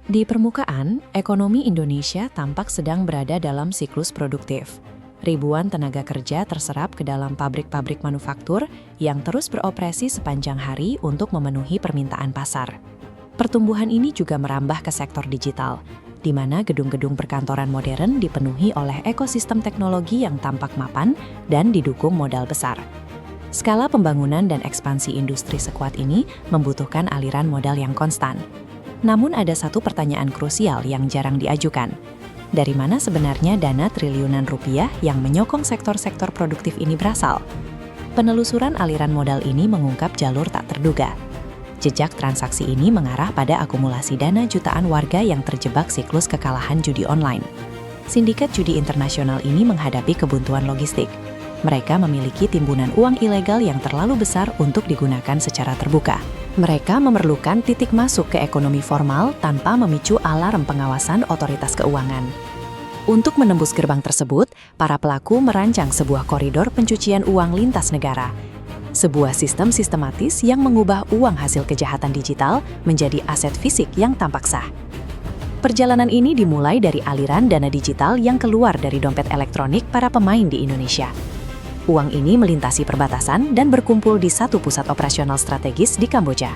Di permukaan, ekonomi Indonesia tampak sedang berada dalam siklus produktif. Ribuan tenaga kerja terserap ke dalam pabrik-pabrik manufaktur yang terus beroperasi sepanjang hari untuk memenuhi permintaan pasar. Pertumbuhan ini juga merambah ke sektor digital, di mana gedung-gedung perkantoran modern dipenuhi oleh ekosistem teknologi yang tampak mapan dan didukung modal besar. Skala pembangunan dan ekspansi industri sekuat ini membutuhkan aliran modal yang konstan. Namun ada satu pertanyaan krusial yang jarang diajukan. Dari mana sebenarnya dana triliunan rupiah yang menyokong sektor-sektor produktif ini berasal? Penelusuran aliran modal ini mengungkap jalur tak terduga. Jejak transaksi ini mengarah pada akumulasi dana jutaan warga yang terjebak siklus kekalahan judi online. Sindikat judi internasional ini menghadapi kebuntuan logistik. Mereka memiliki timbunan uang ilegal yang terlalu besar untuk digunakan secara terbuka. Mereka memerlukan titik masuk ke ekonomi formal tanpa memicu alarm pengawasan otoritas keuangan. Untuk menembus gerbang tersebut, para pelaku merancang sebuah koridor pencucian uang lintas negara. Sebuah sistem sistematis yang mengubah uang hasil kejahatan digital menjadi aset fisik yang tampak sah. Perjalanan ini dimulai dari aliran dana digital yang keluar dari dompet elektronik para pemain di Indonesia. Uang ini melintasi perbatasan dan berkumpul di satu pusat operasional strategis di Kamboja.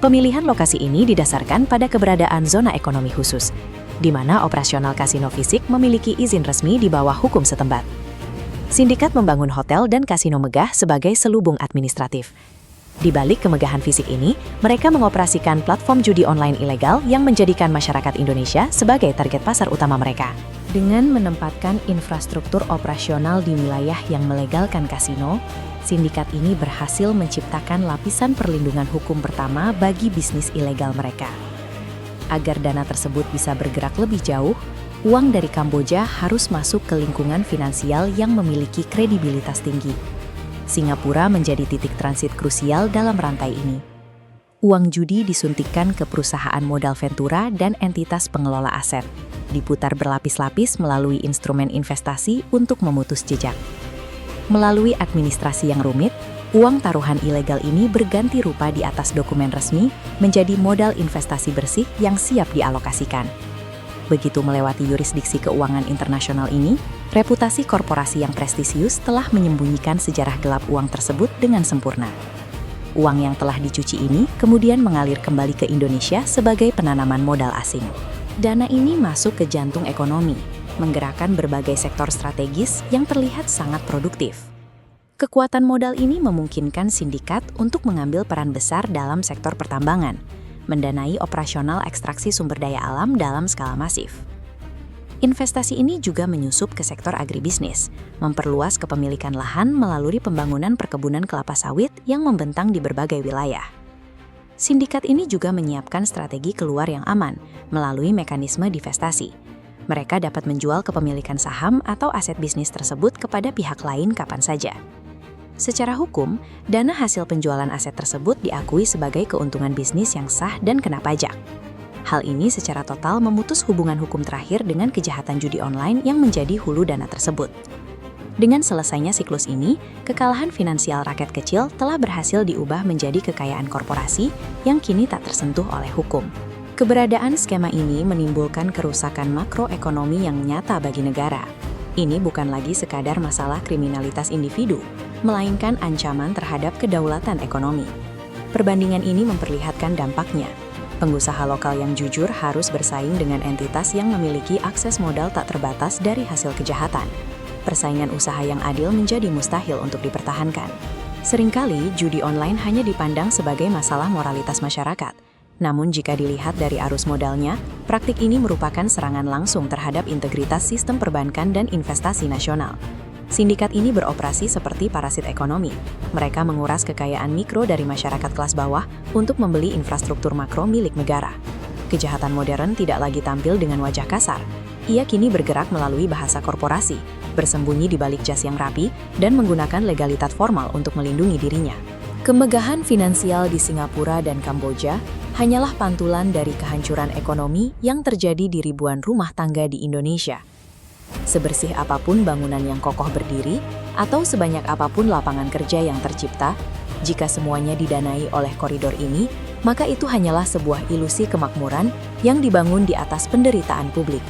Pemilihan lokasi ini didasarkan pada keberadaan zona ekonomi khusus, di mana operasional kasino fisik memiliki izin resmi di bawah hukum setempat. Sindikat membangun hotel dan kasino megah sebagai selubung administratif. Di balik kemegahan fisik ini, mereka mengoperasikan platform judi online ilegal yang menjadikan masyarakat Indonesia sebagai target pasar utama mereka. Dengan menempatkan infrastruktur operasional di wilayah yang melegalkan kasino, sindikat ini berhasil menciptakan lapisan perlindungan hukum pertama bagi bisnis ilegal mereka. Agar dana tersebut bisa bergerak lebih jauh, uang dari Kamboja harus masuk ke lingkungan finansial yang memiliki kredibilitas tinggi. Singapura menjadi titik transit krusial dalam rantai ini. Uang judi disuntikkan ke perusahaan modal Ventura dan entitas pengelola aset, diputar berlapis-lapis melalui instrumen investasi untuk memutus jejak. Melalui administrasi yang rumit, uang taruhan ilegal ini berganti rupa di atas dokumen resmi menjadi modal investasi bersih yang siap dialokasikan. Begitu melewati yurisdiksi keuangan internasional ini, reputasi korporasi yang prestisius telah menyembunyikan sejarah gelap uang tersebut dengan sempurna. Uang yang telah dicuci ini kemudian mengalir kembali ke Indonesia sebagai penanaman modal asing. Dana ini masuk ke jantung ekonomi, menggerakkan berbagai sektor strategis yang terlihat sangat produktif. Kekuatan modal ini memungkinkan sindikat untuk mengambil peran besar dalam sektor pertambangan, mendanai operasional ekstraksi sumber daya alam dalam skala masif. Investasi ini juga menyusup ke sektor agribisnis, memperluas kepemilikan lahan melalui pembangunan perkebunan kelapa sawit yang membentang di berbagai wilayah. Sindikat ini juga menyiapkan strategi keluar yang aman melalui mekanisme divestasi. Mereka dapat menjual kepemilikan saham atau aset bisnis tersebut kepada pihak lain kapan saja. Secara hukum, dana hasil penjualan aset tersebut diakui sebagai keuntungan bisnis yang sah dan kena pajak. Hal ini secara total memutus hubungan hukum terakhir dengan kejahatan judi online yang menjadi hulu dana tersebut. Dengan selesainya siklus ini, kekalahan finansial rakyat kecil telah berhasil diubah menjadi kekayaan korporasi yang kini tak tersentuh oleh hukum. Keberadaan skema ini menimbulkan kerusakan makroekonomi yang nyata bagi negara. Ini bukan lagi sekadar masalah kriminalitas individu, melainkan ancaman terhadap kedaulatan ekonomi. Perbandingan ini memperlihatkan dampaknya. Pengusaha lokal yang jujur harus bersaing dengan entitas yang memiliki akses modal tak terbatas dari hasil kejahatan. Persaingan usaha yang adil menjadi mustahil untuk dipertahankan. Seringkali, judi online hanya dipandang sebagai masalah moralitas masyarakat. Namun jika dilihat dari arus modalnya, praktik ini merupakan serangan langsung terhadap integritas sistem perbankan dan investasi nasional. Sindikat ini beroperasi seperti parasit ekonomi. Mereka menguras kekayaan mikro dari masyarakat kelas bawah untuk membeli infrastruktur makro milik negara. Kejahatan modern tidak lagi tampil dengan wajah kasar. Ia kini bergerak melalui bahasa korporasi, bersembunyi di balik jas yang rapi, dan menggunakan legalitas formal untuk melindungi dirinya. Kemegahan finansial di Singapura dan Kamboja hanyalah pantulan dari kehancuran ekonomi yang terjadi di ribuan rumah tangga di Indonesia. Sebersih apapun bangunan yang kokoh berdiri, atau sebanyak apapun lapangan kerja yang tercipta, jika semuanya didanai oleh koridor ini, maka itu hanyalah sebuah ilusi kemakmuran yang dibangun di atas penderitaan publik.